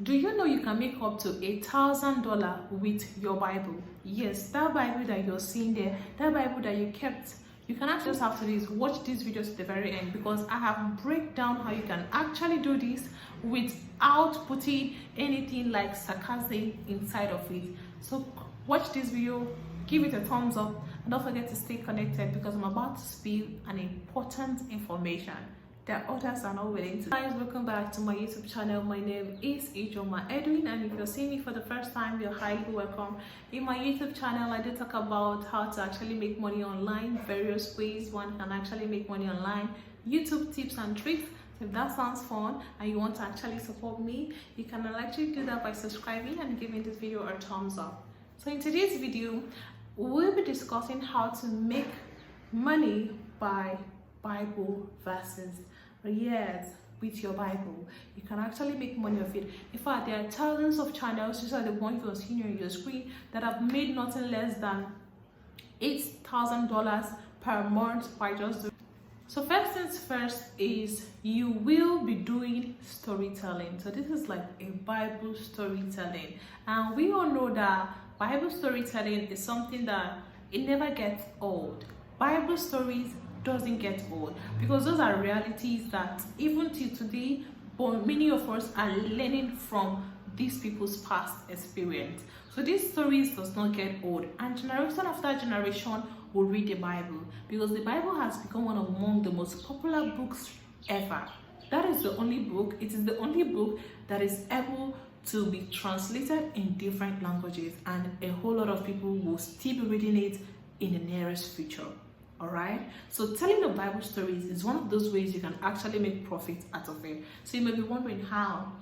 Do you know you can make up to $1,000 with your Bible? Yes, that Bible that you're seeing there, that Bible that you kept. You can actually just after this watch this video to the very end, because I have break down how you can actually do this without putting anything like sarcasm inside of it. So watch this video, give it a thumbs up, and don't forget to stay connected, because I'm about to spill an important information that others are not willing to. Guys, welcome back to my YouTube channel. My name is Ijoma Edwin, and if you're seeing me for the first time, you're highly welcome. In my YouTube channel, I do talk about how to actually make money online, various ways one can actually make money online, YouTube tips and tricks. If that sounds fun and you want to actually support me, you can actually do that by subscribing and giving this video a thumbs up. So in today's video, we'll be discussing how to make money by Bible verses. Yes, with your Bible, you can actually make money of it. In fact, there are thousands of channels, just like the one you're seeing on your screen, that have made nothing less than $8,000 per month by just doing. So first things first is you will be doing storytelling. So this is like a Bible storytelling, and we all know that Bible storytelling is something that it never gets old. Bible stories doesn't get old, because those are realities that even till today, but many of us are learning from these people's past experience. So these stories does not get old, and generation after generation will read the Bible, because the Bible has become one among the most popular books ever. That is the only book, it is the only book that is able to be translated in different languages, and a whole lot of people will still be reading it in the nearest future. All right, so telling the Bible stories is one of those ways you can actually make profit out of it. So you may be wondering how.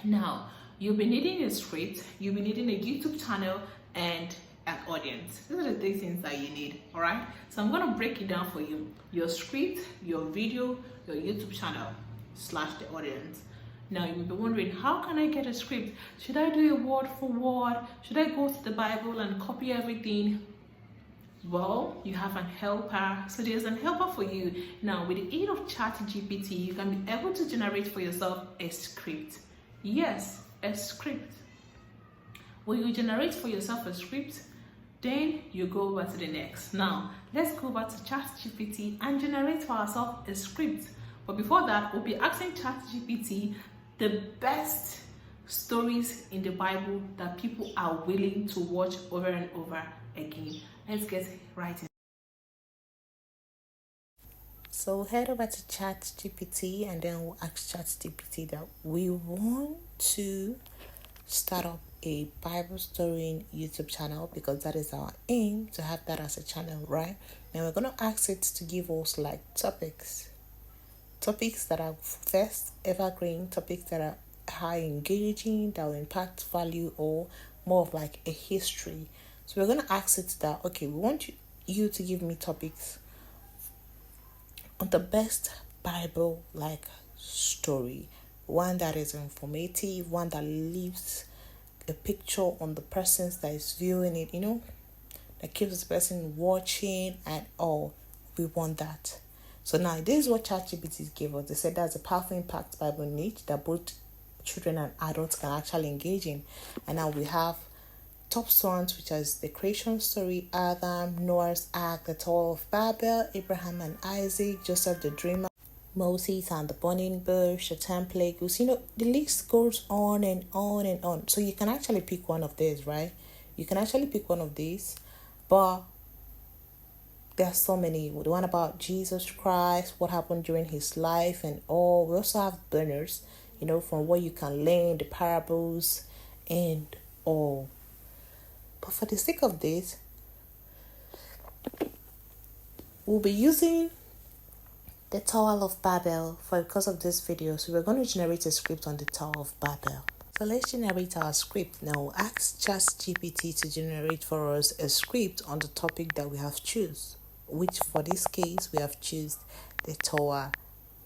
Now, you'll be needing a script, you'll be needing a YouTube channel, and an audience. These are the three things that you need. All right, so I'm going to break it down for you: your script, your video, your YouTube channel / the audience. Now you may be wondering, how can I get a script? Should I do a word for word? Should I go to the Bible and copy everything? Well, you have an helper. So there's an helper for you. Now, with the aid of ChatGPT, you can be able to generate for yourself a script. Yes, a script. When you generate for yourself a script, then you go over to the next. Now, let's go over to ChatGPT and generate for ourselves a script. But before that, we'll be asking ChatGPT the best stories in the Bible that people are willing to watch over and over again. Let's get right in. So head over to ChatGPT, and then we'll ask ChatGPT that we want to start up a Bible story YouTube channel, because that is our aim, to have that as a channel, right? And we're going to ask it to give us like topics that are first evergreen, topics that are high engaging, that will impact value, or more of like a history. So we're going to ask it that, okay, we want you to give me topics on the best Bible like story, one that is informative, one that leaves a picture on the persons that is viewing it, that keeps the person watching and all. We want that. So now this is what ChatGPT gave us. They said that's a powerful impact Bible niche that both children and adults can actually engage in. And now we have top ones, which is the creation story, Adam, Noah's Ark, the Tower of Babel, Abraham and Isaac, Joseph the Dreamer, Moses and the burning bush, the 10 plagues. The list goes on and on and on. So you can actually pick one of these, right? You can actually pick one of these, but there's so many. The one about Jesus Christ, what happened during his life and all. We also have burners, from what you can learn, the parables and all. But for the sake of this, we'll be using the Tower of Babel because of this video. So we're going to generate a script on the Tower of Babel. So let's generate our script. Now ask ChatGPT to generate for us a script on the topic that we have choose, which for this case we have choose the Tower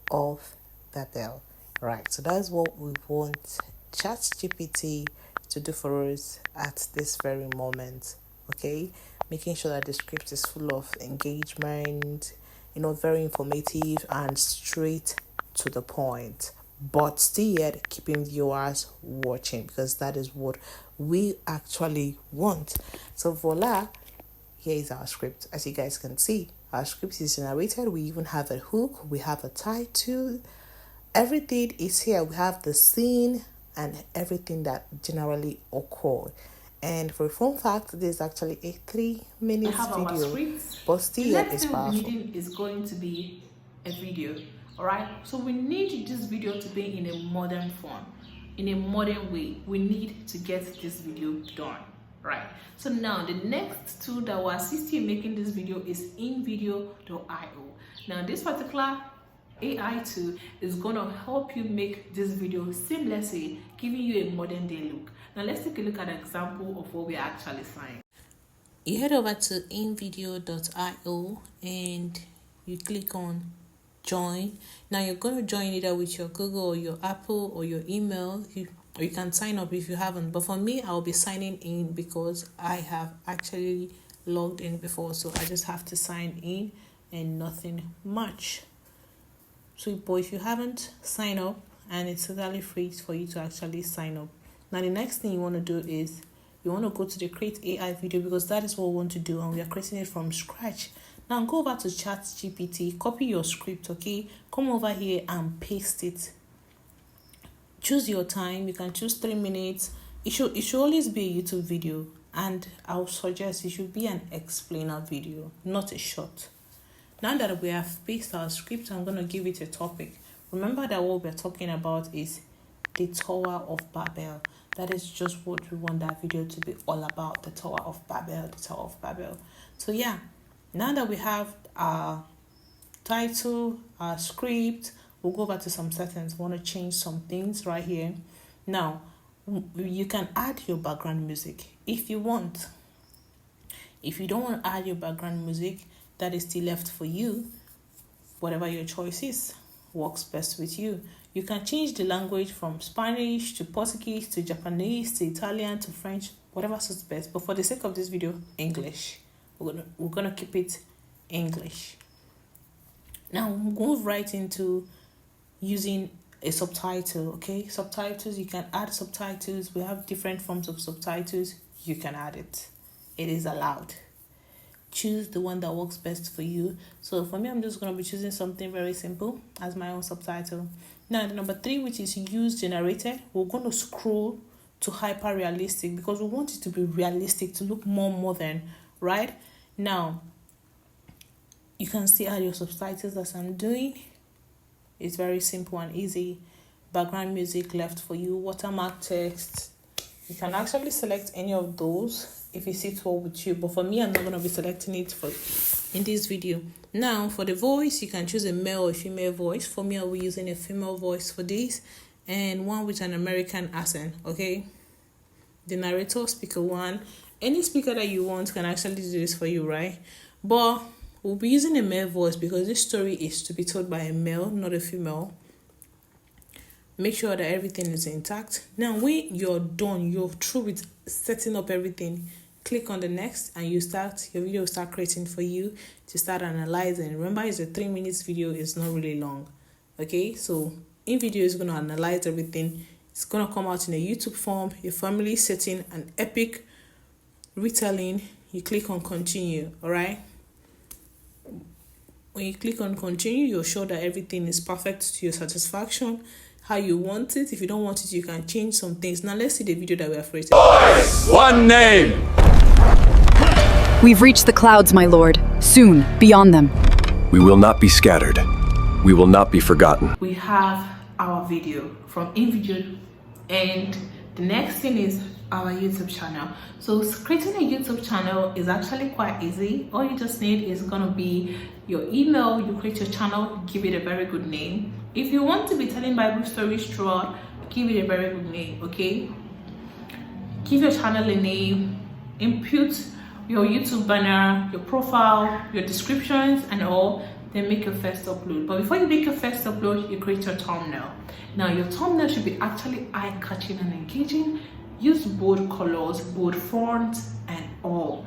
of Babel. Right, so that's what we want ChatGPT to do for us at this very moment. Okay, making sure that the script is full of engagement, very informative and straight to the point. but still yet keeping viewers watching, because that is what we actually want. So voila, here is our script. As you guys can see, our script is generated. We even have a hook, we have a title, everything is here. We have the scene and everything that generally occurred. And for a fun fact, this is actually a 3-minute video, but still yet it's powerful. The next thing we need is going to be a video. All right, so we need this video to be in a modern form, in a modern way. We need to get this video done, right? So now the next tool that will assist you in making this video is invideo.io. Now this particular AI tool is going to help you make this video seamlessly, giving you a modern day look. Now let's take a look at an example of what we are actually saying. You head over to invideo.io and you click on join. Now you're going to join either with your Google or your Apple or your email, or you can sign up if you haven't. But for me, I'll be signing in because I have actually logged in before, so I just have to sign in and nothing much. So but if you haven't, sign up, and it's totally free for you to actually sign up. Now the next thing you want to do is you want to go to the create AI video, because that is what we want to do, and we are creating it from scratch. Now go over to ChatGPT, copy your script, okay? Come over here and paste it. Choose your time. You can choose 3 minutes. It should always be a YouTube video, and I would suggest it should be an explainer video, not a short. Now that we have pasted our script, I'm going to give it a topic. Remember that what we're talking about is the Tower of Babel. That is just what we want that video to be all about, the Tower of Babel, the Tower of Babel. So yeah, now that we have our title, our script, we'll go over to some settings. We want to change some things right here. Now, you can add your background music if you want. If you don't want to add your background music, that is still left for you. Whatever your choice is, works best with you. You can change the language from Spanish to Portuguese to Japanese to Italian to French, whatever suits best. But for the sake of this video, English. We're gonna keep it English. Now we'll move right into using a subtitle. Okay, subtitles, you can add subtitles. We have different forms of subtitles. You can add it. It is allowed. Choose the one that works best for you. So for me, I'm just going to be choosing something very simple as my own subtitle. Now the number 3, which is use generated, we're going to scroll to hyper realistic, because we want it to be realistic, to look more modern, right? Now you can see add your subtitles as I'm doing. It's very simple and easy. Background music left for you, watermark text. You can actually select any of those if it sits well with you, but for me, I'm not going to be selecting it in this video. Now for the voice, you can choose a male or female voice. For me, I'll be using a female voice for this, and one with an American accent. Okay, the narrator, speaker 1, any speaker that you want can actually do this for you, right? But we'll be using a male voice because this story is to be told by a male, not a female. Make sure that everything is intact. Now when you're done, you're through with setting up everything, click on the next, and your video will start creating for you to start analyzing. Remember, it's a 3 minutes video, it's not really long. Okay, so InVideo is going to analyze everything. It's going to come out in a YouTube form, your family setting, an epic retelling. You click on continue. All right, when you click on continue, you're sure that everything is perfect to your satisfaction, how you want it. If you don't want it, you can change some things. Now let's see the video that we have created. One name. We've reached the clouds, my lord. Soon, beyond them. We will not be scattered. We will not be forgotten. We have our video from InVideo, and the next thing is our YouTube channel. So creating a YouTube channel is actually quite easy. All you just need is gonna be your email. You create your channel, give it a very good name. If you want to be telling Bible stories throughout, give it a very good name. Okay, give your channel a name, input your YouTube banner, your profile, your descriptions and all, then make your first upload. But before you make your first upload, you create your thumbnail. Now your thumbnail should be actually eye-catching and engaging. Use bold colors, bold fonts and all.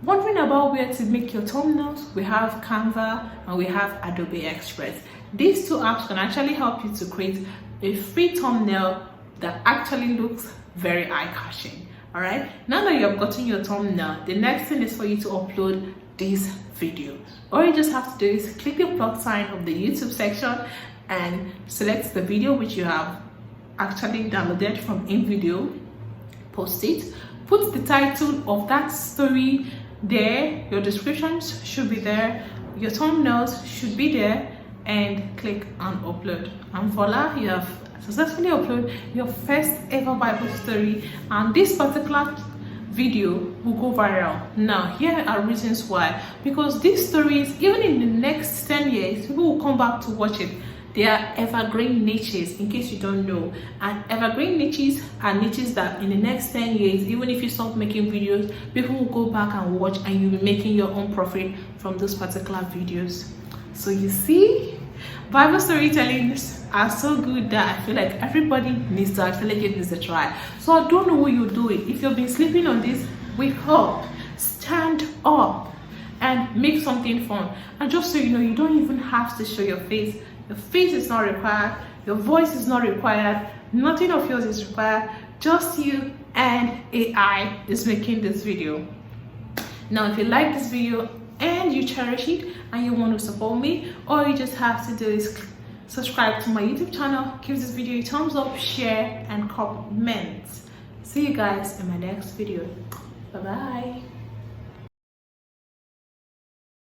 Wondering about where to make your thumbnails? We have Canva and we have Adobe Express. These two apps can actually help you to create a free thumbnail that actually looks very eye-catching. All right, now that you have gotten your thumbnail, the next thing is for you to upload this video. All you just have to do is click the plus sign of the YouTube section and select the video which you have actually downloaded from InVideo, post it, put the title of that story there, your descriptions should be there, your thumbnails should be there, and click on upload, and voila, you have successfully uploaded your first ever Bible story, and this particular video will go viral. Now here are reasons why: because these stories, even in the next 10 years, people will come back to watch it. They are evergreen niches, in case you don't know, and evergreen niches are niches that in the next 10 years, even if you stop making videos, people will go back and watch, and you'll be making your own profit from those particular videos. So you see, Bible storytellings are so good that I feel like everybody needs to actually give this a try. So I don't know what you're doing. If you've been sleeping on this, wake up, stand up, and make something fun. And just so you know, you don't even have to show your face. Your face is not required, your voice is not required, nothing of yours is required, just you and AI is making this video. Now if you like this video and you cherish it and you want to support me, all you just have to do is subscribe to my YouTube channel, give this video a thumbs up, share and comment. See you guys in my next video. Bye bye.